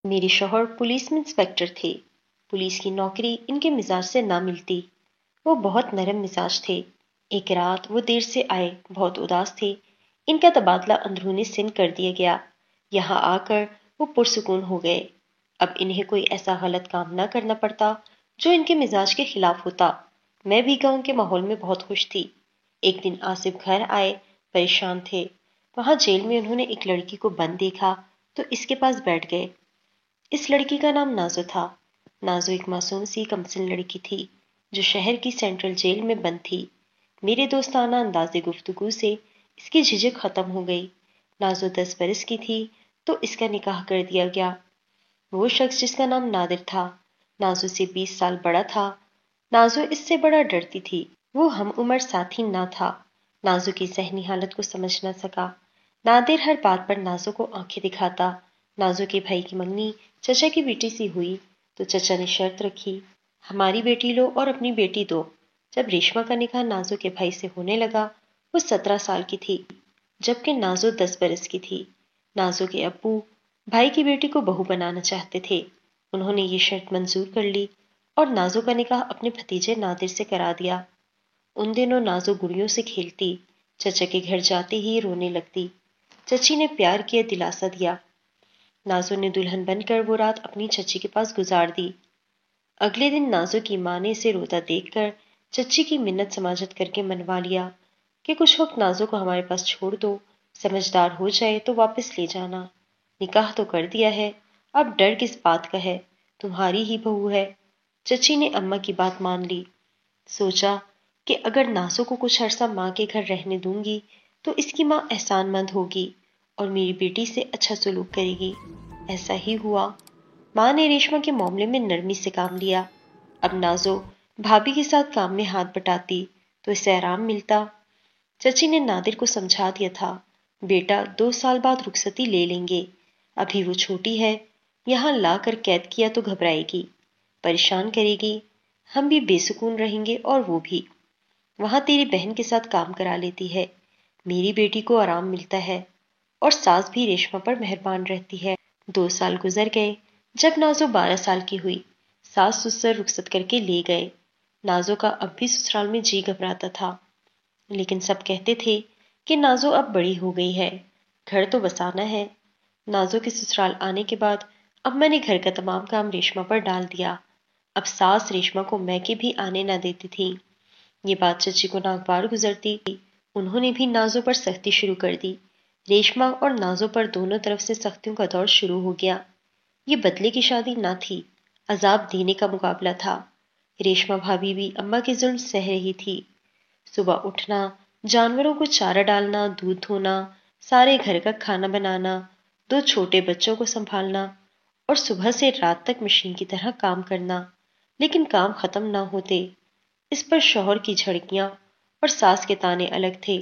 میرے شوہر پولیس میں انسپیکٹر تھے۔ پولیس کی نوکری ان کے مزاج سے نہ ملتی۔ وہ بہت نرم مزاج تھے۔ ایک رات وہ دیر سے آئے، بہت اداس تھے۔ ان کا تبادلہ اندرونی سندھ کر دیا گیا۔ یہاں آ کر وہ پرسکون ہو گئے۔ اب انہیں کوئی ایسا غلط کام نہ کرنا پڑتا جو ان کے مزاج کے خلاف ہوتا۔ میں بھی گاؤں کے ماحول میں بہت خوش تھی۔ ایک دن آصف گھر آئے، پریشان تھے۔ وہاں جیل میں انہوں نے ایک لڑکی کو بند دیکھا تو اس کے پاس بیٹھ گئے۔ اس لڑکی کا نام نازو تھا۔ نازو ایک معصوم سی کمسن لڑکی تھی جو شہر کی سینٹرل جیل میں بند تھی۔ میرے دوستانہ انداز گفتگو سے اس کی جھجک ختم ہو گئی۔ نازو 10 برس کی تھی تو اس کا نکاح کر دیا گیا۔ وہ شخص جس کا نام نادر تھا، نازو سے 20 سال بڑا تھا۔ نازو اس سے بڑا ڈرتی تھی۔ وہ ہم عمر ساتھی نہ تھا۔ نازو کی ذہنی حالت کو سمجھ نہ سکا۔ نادر ہر بات پر نازو کو آنکھیں دکھاتا۔ نازو کے بھائی کی منگنی چچا کی بیٹی سے ہوئی تو چچا نے شرط رکھی، ہماری بیٹی لو اور اپنی بیٹی دو۔ جب ریشما کا نکاح نازو کے بھائی سے ہونے لگا، وہ 17 سال کی تھی جبکہ نازو 10 برس کی تھی۔ نازو کے ابو بھائی کی بیٹی کو بہو بنانا چاہتے تھے۔ انہوں نے یہ شرط منظور کر لی اور نازو کا نکاح اپنے بھتیجے نادر سے کرا دیا۔ ان دنوں نازو گڑیوں سے کھیلتی، چچا کے گھر جاتے ہی رونے لگتی۔ چچی نے پیار کیا، دلاسا دیا۔ نازو نے دلہن بن کر وہ رات اپنی چچی کے پاس گزار دی۔ اگلے دن نازو کی ماں نے اسے روتا دیکھ کر چچی کی منت سماجت کر کے منوا لیا کہ کچھ وقت نازو کو ہمارے پاس چھوڑ دو، سمجھدار ہو جائے تو واپس لے جانا۔ نکاح تو کر دیا ہے، اب ڈر کس بات کا ہے، تمہاری ہی بہو ہے۔ چچی نے اماں کی بات مان لی۔ سوچا کہ اگر نازو کو کچھ عرصہ ماں کے گھر رہنے دوں گی تو اس کی ماں احسان مند ہوگی اور میری بیٹی سے اچھا سلوک کرے گی۔ ایسا ہی ہوا۔ ماں نے ریشما کے معاملے میں نرمی سے کام لیا۔ اب نازو بھابھی کے ساتھ کام میں ہاتھ بٹاتی تو اسے آرام ملتا۔ چچی نے نادر کو سمجھا دیا تھا، بیٹا 2 سال بعد رخصتی لے لیں گے، ابھی وہ چھوٹی ہے، یہاں لا کر قید کیا تو گھبرائے گی، پریشان کرے گی، ہم بھی بے سکون رہیں گے اور وہ بھی۔ وہاں تیری بہن کے ساتھ کام کرا لیتی ہے، میری بیٹی کو آرام ملتا ہے اور ساس بھی ریشما پر مہربان رہتی ہے۔ 2 سال گزر گئے۔ جب نازو 12 سال کی ہوئی، ساس سسر رخصت کر کے لے گئے۔ نازو کا اب بھی سسرال میں جی گھبراتا تھا، لیکن سب کہتے تھے کہ نازو اب بڑی ہو گئی ہے، گھر تو بسانا ہے۔ نازو کے سسرال آنے کے بعد اماں نے گھر کا تمام کام ریشما پر ڈال دیا۔ اب ساس ریشما کو میکے بھی آنے نہ دیتی تھی۔ یہ بات چچی کو ناگوار گزرتی، انہوں نے بھی نازو پر سختی شروع کر دی۔ ریشما اور نازو پر دونوں طرف سے سختیوں کا دور شروع ہو گیا۔ یہ بدلے کی شادی نہ تھی، عذاب دینے کا مقابلہ تھا۔ ریشما بھابھی بھی اماں کے ظلم سہ رہی تھی۔ صبح اٹھنا، جانوروں کو چارہ ڈالنا، دودھ دھونا، سارے گھر کا کھانا بنانا، 2 چھوٹے بچوں کو سنبھالنا اور صبح سے رات تک مشین کی طرح کام کرنا، لیکن کام ختم نہ ہوتے۔ اس پر شوہر کی جھڑکیاں اور ساس کے طعنے الگ تھے۔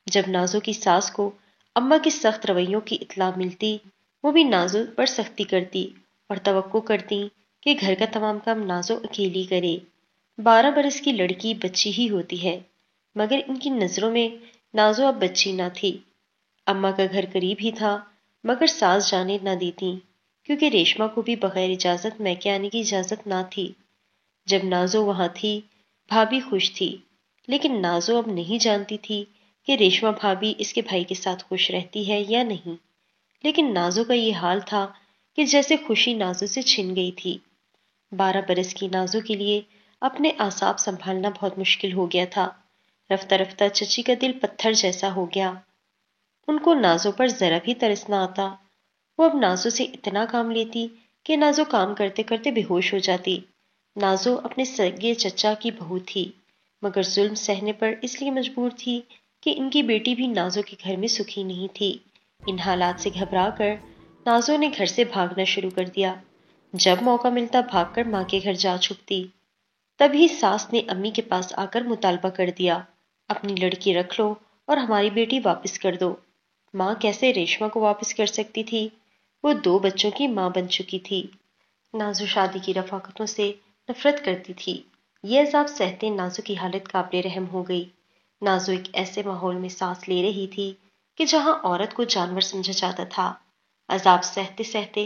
جب نازو کی ساس کو اماں کے سخت رویوں کی اطلاع ملتی، وہ بھی نازو پر سختی کرتی اور توقع کرتی کہ گھر کا تمام کام نازو اکیلی کرے۔ 12 برس کی لڑکی بچی ہی ہوتی ہے، مگر ان کی نظروں میں نازو اب بچی نہ تھی۔ اماں کا گھر قریب ہی تھا، مگر ساس جانے نہ دیتی کیونکہ ریشما کو بھی بغیر اجازت میکے آنے کی اجازت نہ تھی۔ جب نازو وہاں تھی، بھابھی خوش تھی، لیکن نازو اب نہیں جانتی تھی کہ ریشما بھابھی اس کے بھائی کے ساتھ خوش رہتی ہے یا نہیں۔ لیکن نازو کا یہ حال تھا کہ جیسے خوشی نازو سے چھن گئی تھی۔ 12 برس کی نازو کے لیے اپنے اعصاب سنبھالنا بہت مشکل ہو گیا تھا۔ رفتہ رفتہ چچی کا دل پتھر جیسا ہو گیا۔ ان کو نازو پر ذرا بھی ترس نہ آتا۔ وہ اب نازو سے اتنا کام لیتی کہ نازو کام کرتے کرتے بے ہوش ہو جاتی۔ نازو اپنے سگے چچا کی بہو تھی، مگر ظلم سہنے پر اس لیے مجبور تھی کہ ان کی بیٹی بھی نازو کے گھر میں سکھی نہیں تھی۔ ان حالات سے گھبرا کر نازو نے گھر سے بھاگنا شروع کر دیا۔ جب موقع ملتا بھاگ کر ماں کے گھر جا چھپتی۔ تبھی ساس نے امی کے پاس آ کر مطالبہ کر دیا، اپنی لڑکی رکھ لو اور ہماری بیٹی واپس کر دو۔ ماں کیسے ریشما کو واپس کر سکتی تھی؟ وہ 2 بچوں کی ماں بن چکی تھی۔ نازو شادی کی رفاقتوں سے نفرت کرتی تھی۔ یہ عذاب سہتے نازو کی حالت قابل رحم ہو گئی۔ نازو ایک ایسے ماحول میں سانس لے رہی تھی کہ جہاں عورت کو جانور سمجھا جاتا تھا۔ عذاب سہتے سہتے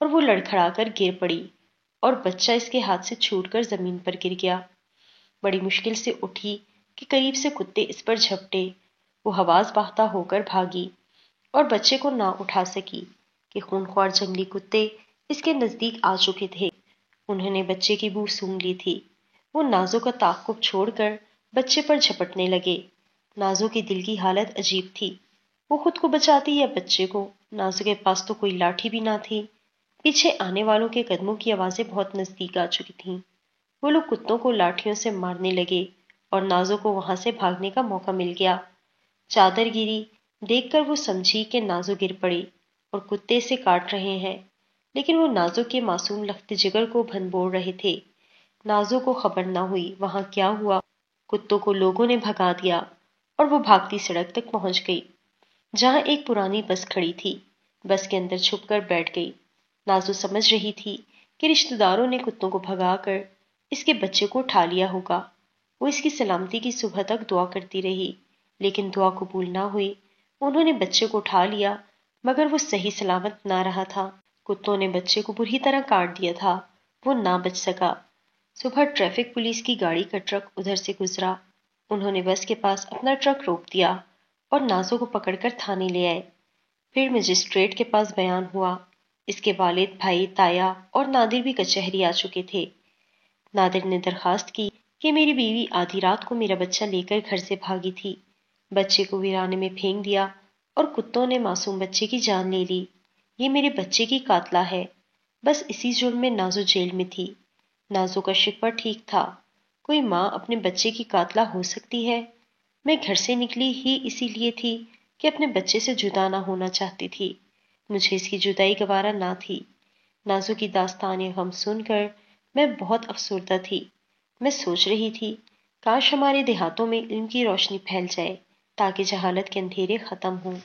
اور وہ لڑکھڑا کر گر پڑی اور بچہ اس کے ہاتھ سے چھوٹ کر زمین پر گر گیا۔ بڑی مشکل سے اٹھی کہ قریب سے کتے اس پر جھپٹے۔ وہ حواس باختہ ہو کر بھاگی اور بچے کو نہ اٹھا سکی کہ خونخوار جنگلی کتے اس کے نزدیک آ چکے تھے۔ انہوں نے بچے کی بو سونگھ لی تھی۔ وہ نازو کا تعاقب چھوڑ کر بچے پر جھپٹنے لگے۔ نازو کے دل کی حالت عجیب تھی۔ وہ خود کو بچاتی یا بچے کو؟ نازو کے پاس تو کوئی لاٹھی بھی نہ تھی۔ پیچھے آنے والوں کے قدموں کی آوازیں بہت نزدیک آ چکی تھیں۔ وہ لوگ کتوں کو لاٹھیوں سے مارنے لگے اور نازو کو وہاں سے بھاگنے کا موقع مل گیا۔ چادر گری دیکھ کر وہ سمجھی کہ نازو گر پڑی اور کتے اسے کاٹ رہے ہیں، لیکن وہ نازو کے معصوم لخت جگر کو بھنبوڑ رہے تھے۔ نازو کو خبر نہ ہوئی وہاں کیا ہوا۔ کتوں کو لوگوں نے بھگا دیا اور وہ بھاگتی سڑک تک پہنچ گئی جہاں ایک پرانی بس کھڑی تھی۔ بس کے اندر چھپ کر بیٹھ گئی۔ نازو سمجھ رہی تھی کہ رشتہ داروں نے کتوں کو بھگا کر اس کے بچے کو اٹھا لیا ہوگا۔ وہ اس کی سلامتی کی صبح تک دعا کرتی رہی، لیکن دعا قبول نہ ہوئی۔ انہوں نے بچے کو اٹھا لیا مگر وہ صحیح سلامت نہ رہا تھا۔ کتوں نے بچے کو بری طرح کاٹ دیا تھا۔ وہ نہ بچ سکا۔ صبح ٹریفک پولیس کی گاڑی کا ٹرک ادھر سے گزرا۔ انہوں نے بس کے پاس اپنا ٹرک روک دیا اور نازو کو پکڑ کر تھانے لے آئے۔ پھر مجسٹریٹ کے پاس بیان ہوا۔ اس کے والد، بھائی، تایا اور نادر بھی کچہری آ چکے تھے۔ نادر نے درخواست کی کہ میری بیوی آدھی رات کو میرا بچہ لے کر گھر سے بھاگی تھی۔ بچے کو ویرانے میں پھینک دیا اور کتوں نے معصوم بچے کی جان لے لی۔ یہ میرے بچے کی قاتلہ ہے۔ بس اسی جرم میں نازو جیل میں تھی۔ نازو کا شکوہ ٹھیک تھا۔ کوئی ماں اپنے بچے کی قاتلہ ہو سکتی ہے؟ میں گھر سے نکلی ہی اسی لیے تھی کہ اپنے بچے سے جدا نہ ہونا چاہتی تھی۔ مجھے اس کی جدائی گوارا نہ تھی۔ نازو کی داستان غم سن کر میں بہت افسردہ تھی۔ میں سوچ رہی تھی کاش ہمارے دیہاتوں میں علم کی روشنی پھیل جائے تاکہ جہالت کے اندھیرے ختم ہوں۔